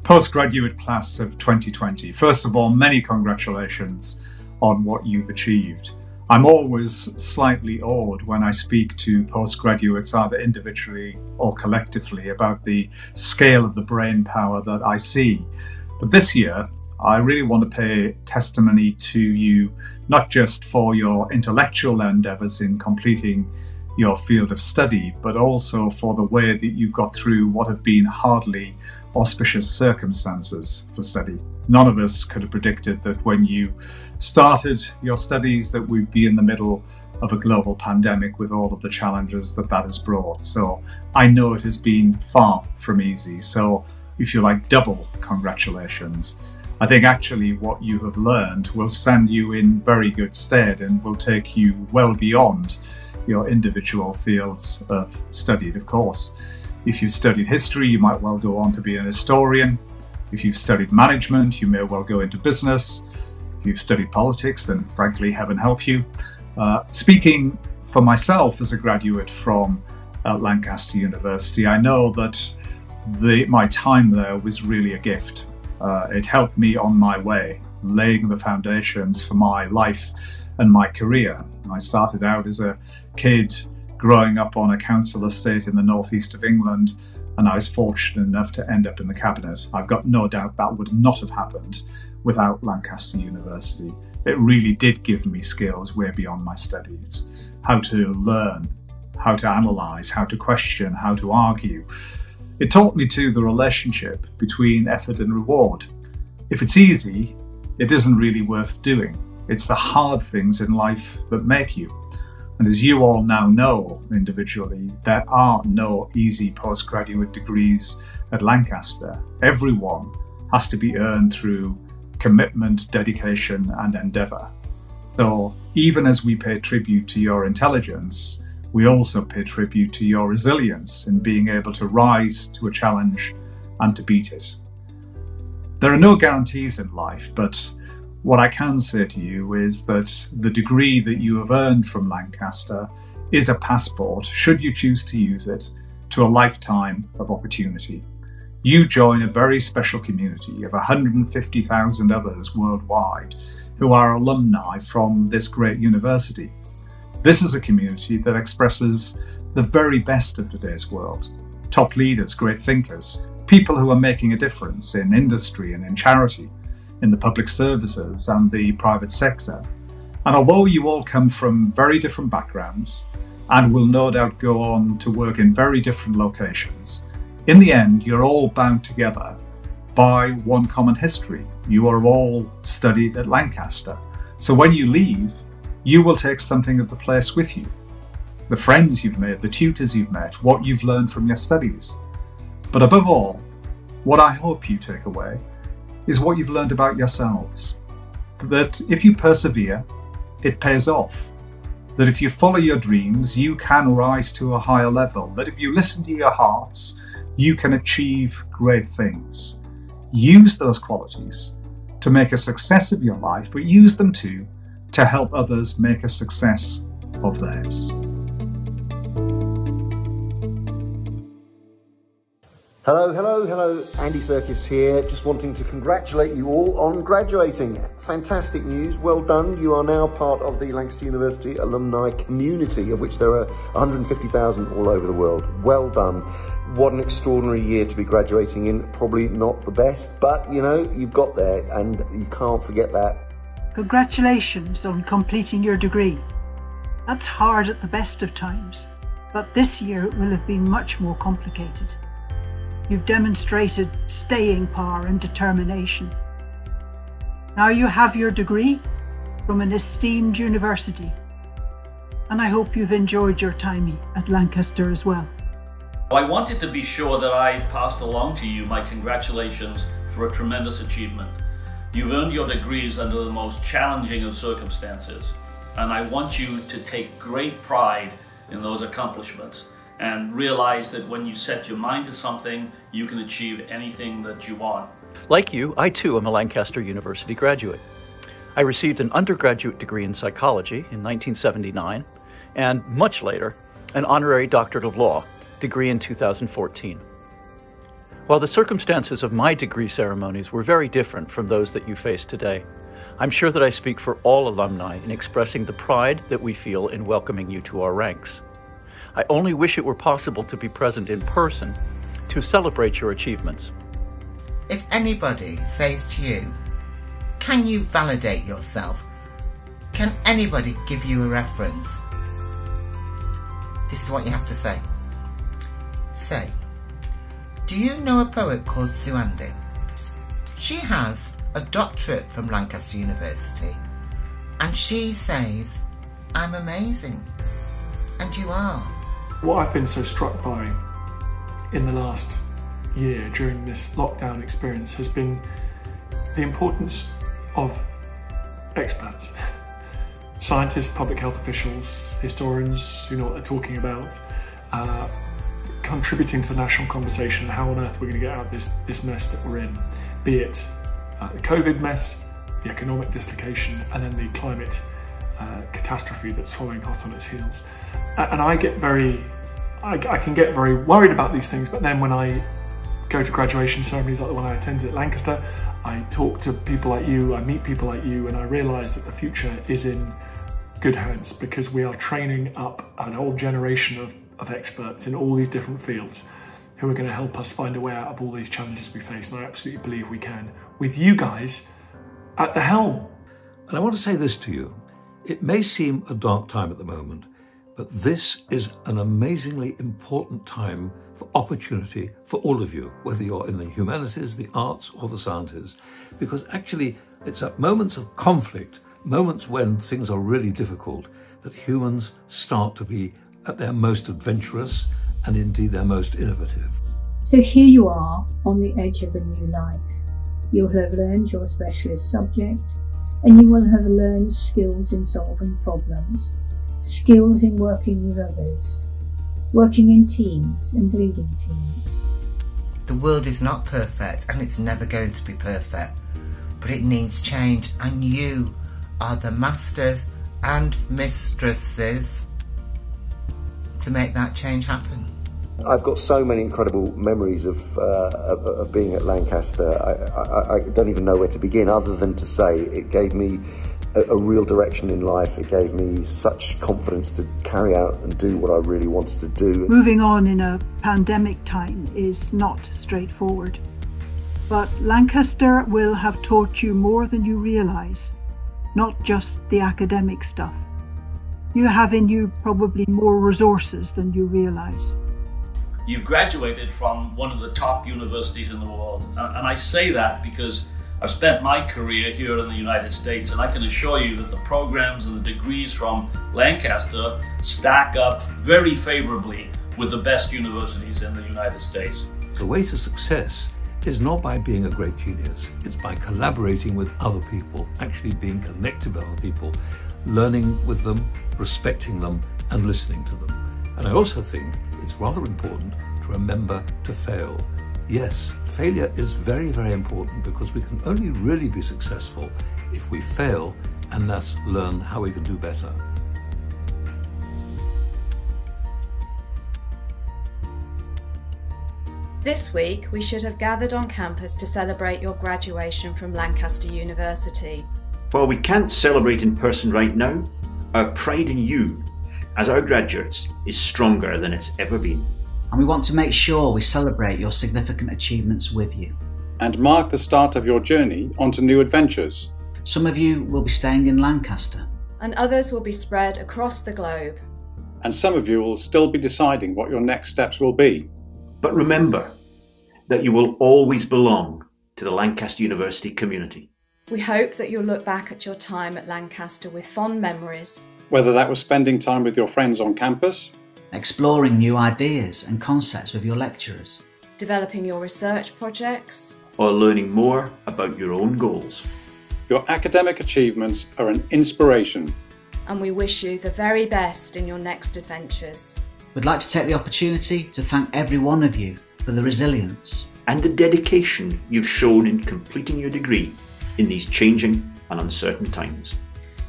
Postgraduate class of 2020. First of all, many congratulations on what you've achieved. I'm always slightly awed when I speak to postgraduates, either individually or collectively, about the scale of the brain power that I see. But this year, I really want to pay testimony to you, not just for your intellectual endeavours in completing your field of study, but also for the way that you got through what have been hardly auspicious circumstances for study. None of us could have predicted that when you started your studies that we'd be in the middle of a global pandemic with all of the challenges that that has brought. So I know it has been far from easy. So if you like, double congratulations. I think actually what you have learned will stand you in very good stead and will take you well beyond your individual fields of study. Of course, if you've studied history, you might well go on to be an historian. If you've studied management, you may well go into business. If you've studied politics, then frankly, heaven help you. Speaking for myself as a graduate from Lancaster University, I know that my time there was really a gift. It helped me on my way, laying the foundations for my life and my career. I started out as a kid growing up on a council estate in the northeast of England, and I was fortunate enough to end up in the cabinet. I've got no doubt that would not have happened without Lancaster University. It really did give me skills way beyond my studies. How to learn, how to analyse, how to question, how to argue. It taught me too the relationship between effort and reward. If it's easy, it isn't really worth doing. It's the hard things in life that make you. And as you all now know individually, there are no easy postgraduate degrees at Lancaster. Everyone has to be earned through commitment, dedication, and endeavour. So even as we pay tribute to your intelligence, we also pay tribute to your resilience in being able to rise to a challenge and to beat it. There are no guarantees in life, but what I can say to you is that the degree that you have earned from Lancaster is a passport, should you choose to use it, to a lifetime of opportunity. You join a very special community of 150,000 others worldwide who are alumni from this great university. This is a community that expresses the very best of today's world. Top leaders, great thinkers, people who are making a difference in industry and in charity, in the public services and the private sector. And although you all come from very different backgrounds and will no doubt go on to work in very different locations, in the end, you're all bound together by one common history. You are all studied at Lancaster. So when you leave, you will take something of the place with you. The friends you've made, the tutors you've met, what you've learned from your studies. But above all, what I hope you take away is what you've learned about yourselves. That if you persevere, it pays off. That if you follow your dreams, you can rise to a higher level. That if you listen to your hearts, you can achieve great things. Use those qualities to make a success of your life, but use them too to help others make a success of theirs. Hello, Andy Serkis here, just wanting to congratulate you all on graduating. Fantastic news, well done. You are now part of the Lancaster University alumni community, of which there are 150,000 all over the world. Well done. What an extraordinary year to be graduating in. Probably not the best, but you know, you've got there and you can't forget that. Congratulations on completing your degree. That's hard at the best of times, but this year it will have been much more complicated. You've demonstrated staying power and determination. Now you have your degree from an esteemed university, and I hope you've enjoyed your time at Lancaster as well. I wanted to be sure that I passed along to you my congratulations for a tremendous achievement. You've earned your degrees under the most challenging of circumstances, and I want you to take great pride in those accomplishments and realize that when you set your mind to something, you can achieve anything that you want. Like you, I too am a Lancaster University graduate. I received an undergraduate degree in psychology in 1979, and much later, an honorary doctorate of law degree in 2014. While the circumstances of my degree ceremonies were very different from those that you face today, I'm sure that I speak for all alumni in expressing the pride that we feel in welcoming you to our ranks. I only wish it were possible to be present in person to celebrate your achievements. If anybody says to you, "Can you validate yourself? Can anybody give you a reference?" This is what you have to say. Say, "Do you know a poet called Sue Andy? She has a doctorate from Lancaster University, and she says, I'm amazing." And you are. What I've been so struck by in the last year during this lockdown experience has been the importance of experts. Scientists, public health officials, historians who know what they're talking about, contributing to the national conversation, how on earth we're going to get out of this mess that we're in, be it the COVID mess, the economic dislocation, and then the climate catastrophe that's following hot on its heels. And I can get very worried about these things, but then when I go to graduation ceremonies like the one I attended at Lancaster, I talk to people like you, I meet people like you, and I realise that the future is in good hands because we are training up an whole generation of experts in all these different fields who are going to help us find a way out of all these challenges we face, and I absolutely believe we can, with you guys at the helm. And I want to say this to you. It may seem a dark time at the moment, but this is an amazingly important time for opportunity for all of you, whether you're in the humanities, the arts, or the sciences, because actually it's at moments of conflict, moments when things are really difficult, that humans start to be at their most adventurous and indeed their most innovative. So here you are on the edge of a new life. You'll have learned your specialist subject, and you will have learned skills in solving problems, skills in working with others, working in teams and leading teams. The world is not perfect, and it's never going to be perfect, but it needs change, and you are the masters and mistresses to make that change happen. I've got so many incredible memories of being at Lancaster. I don't even know where to begin other than to say it gave me a real direction in life. It gave me such confidence to carry out and do what I really wanted to do. Moving on in a pandemic time is not straightforward, but Lancaster will have taught you more than you realise, not just the academic stuff. You have in you probably more resources than you realise. You've graduated from one of the top universities in the world, and I say that because I've spent my career here in the United States, and I can assure you that the programs and the degrees from Lancaster stack up very favourably with the best universities in the United States. The way to success is not by being a great genius, it's by collaborating with other people, actually being connected with other people, learning with them, respecting them, and listening to them. And I also think it's rather important to remember to fail. Yes, failure is very, very important because we can only really be successful if we fail and thus learn how we can do better. This week, we should have gathered on campus to celebrate your graduation from Lancaster University. While we can't celebrate in person right now, our pride in you as our graduates is stronger than it's ever been. And we want to make sure we celebrate your significant achievements with you. And mark the start of your journey onto new adventures. Some of you will be staying in Lancaster. And others will be spread across the globe. And some of you will still be deciding what your next steps will be. But remember that you will always belong to the Lancaster University community. We hope that you'll look back at your time at Lancaster with fond memories. Whether that was spending time with your friends on campus, exploring new ideas and concepts with your lecturers, developing your research projects, or learning more about your own goals. Your academic achievements are an inspiration. And we wish you the very best in your next adventures. We'd like to take the opportunity to thank every one of you for the resilience and the dedication you've shown in completing your degree in these changing and uncertain times.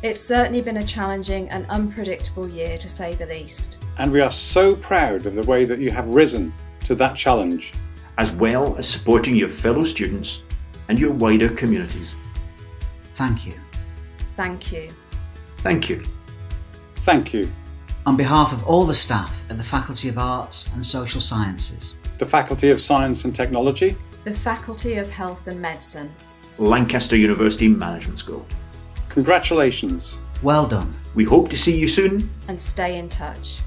It's certainly been a challenging and unpredictable year, to say the least. And we are so proud of the way that you have risen to that challenge. as well as supporting your fellow students and your wider communities. Thank you. Thank you. Thank you. Thank you. On behalf of all the staff at the Faculty of Arts and Social Sciences, The Faculty of Science and Technology, The Faculty of Health and Medicine, Lancaster University Management School. congratulations. well done. We hope to see you soon. and stay in touch.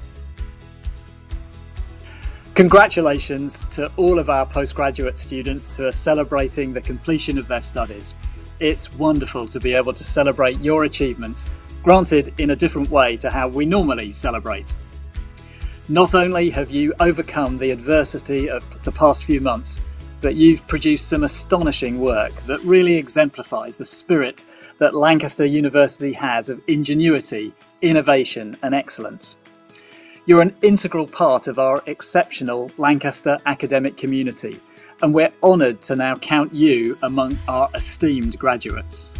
Congratulations to all of our postgraduate students who are celebrating the completion of their studies. It's wonderful to be able to celebrate your achievements, granted in a different way to how we normally celebrate. Not only have you overcome the adversity of the past few months, but you've produced some astonishing work that really exemplifies the spirit that Lancaster University has of ingenuity, innovation and excellence. You're an integral part of our exceptional Lancaster academic community, and we're honoured to now count you among our esteemed graduates.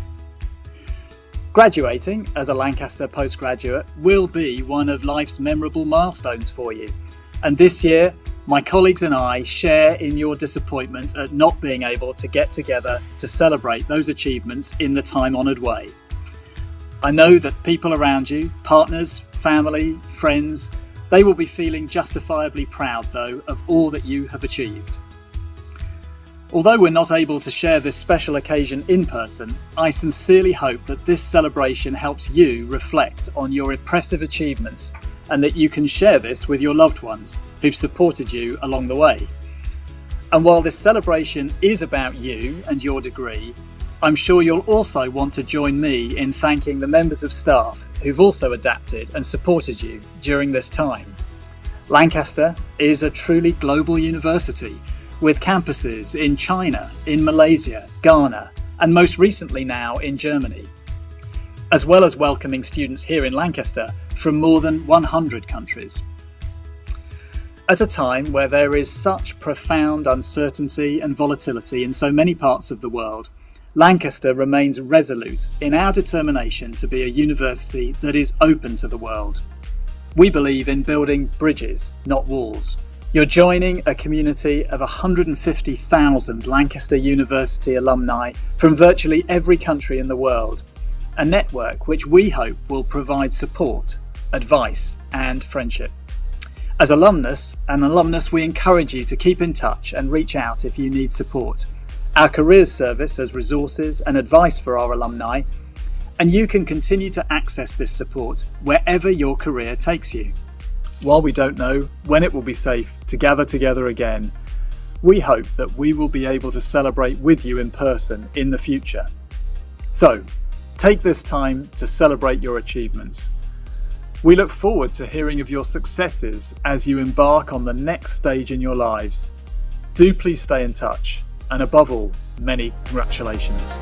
Graduating as a Lancaster postgraduate will be one of life's memorable milestones for you, and this year my colleagues and I share in your disappointment at not being able to get together to celebrate those achievements in the time-honoured way. I know that people around you, partners, family, friends, they will be feeling justifiably proud, though, of all that you have achieved. Although we're not able to share this special occasion in person, I sincerely hope that this celebration helps you reflect on your impressive achievements and that you can share this with your loved ones who've supported you along the way. And while this celebration is about you and your degree, I'm sure you'll also want to join me in thanking the members of staff who've also adapted and supported you during this time. Lancaster is a truly global university with campuses in China, in Malaysia, Ghana, and most recently now in Germany, as well as welcoming students here in Lancaster from more than 100 countries. At a time where there is such profound uncertainty and volatility in so many parts of the world, Lancaster remains resolute in our determination to be a university that is open to the world. We believe in building bridges, not walls. You're joining a community of 150,000 Lancaster University alumni from virtually every country in the world, a network which we hope will provide support, advice and friendship. As alumnus, we encourage you to keep in touch and reach out if you need support. Our careers service has resources and advice for our alumni, and you can continue to access this support wherever your career takes you. While we don't know when it will be safe to gather together again, we hope that we will be able to celebrate with you in person in the future. So, take this time to celebrate your achievements. We look forward to hearing of your successes as you embark on the next stage in your lives. Do please stay in touch, and above all, many congratulations.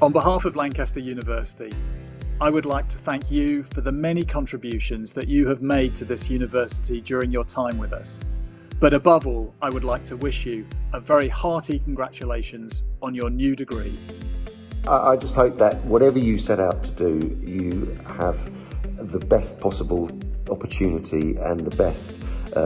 On behalf of Lancaster University, I would like to thank you for the many contributions that you have made to this university during your time with us. But above all, I would like to wish you a very hearty congratulations on your new degree. I just hope that whatever you set out to do, you have the best possible opportunity and the best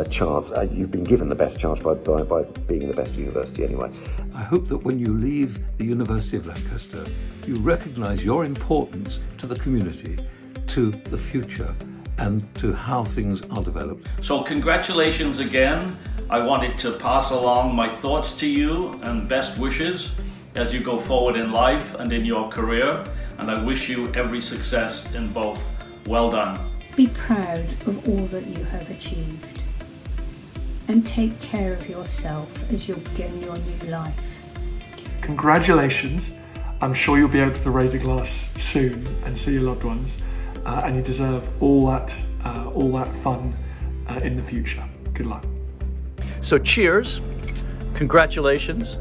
chance. You've been given the best chance by being in the best university anyway. I hope that when you leave the University of Lancaster, you recognise your importance to the community, to the future, and to how things are developed. So congratulations again. I wanted to pass along my thoughts to you and best wishes as you go forward in life and in your career, and I wish you every success in both. Well done. Be proud of all that you have achieved and take care of yourself as you begin your new life. Congratulations. I'm sure you'll be able to raise a glass soon and see your loved ones, and you deserve all that fun in the future. Good luck. So cheers, congratulations,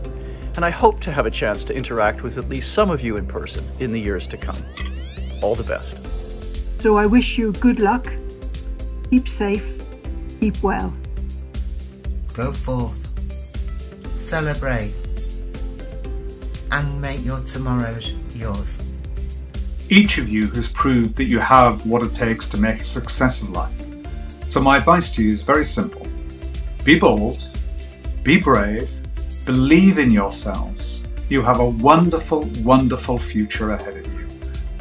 and I hope to have a chance to interact with at least some of you in person in the years to come. All the best. So I wish you good luck, keep safe, keep well. Go forth, celebrate, and make your tomorrows yours. Each of you has proved that you have what it takes to make a success in life. So my advice to you is very simple. Be bold, be brave, believe in yourselves. You have a wonderful, wonderful future ahead of you.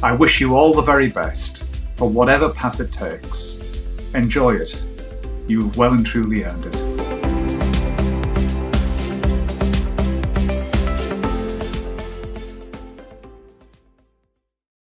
I wish you all the very best for whatever path it takes. Enjoy it. You have well and truly earned it.